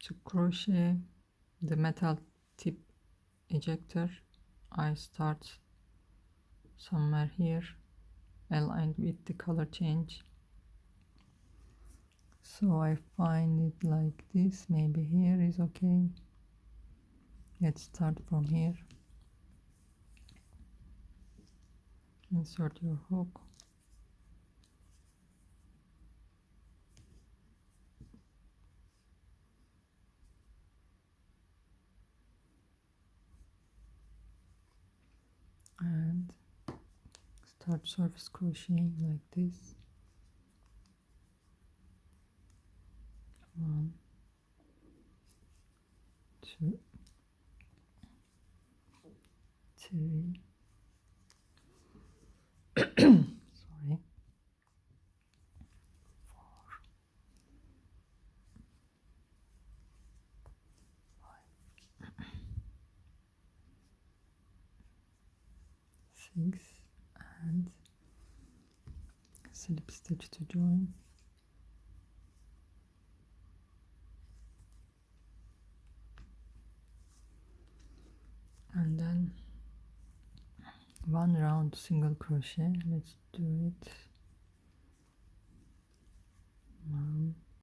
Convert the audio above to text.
to crochet the metal tip ejector, I start somewhere here aligned with the color change. So I find it like this, maybe here is okay. Let's start from here. Insert your hook. And start surface crocheting like this. 1, 2, 3. Sorry. 4, 5, 6, and slip stitch to join. And then 1 round single crochet. Let's do it. 1,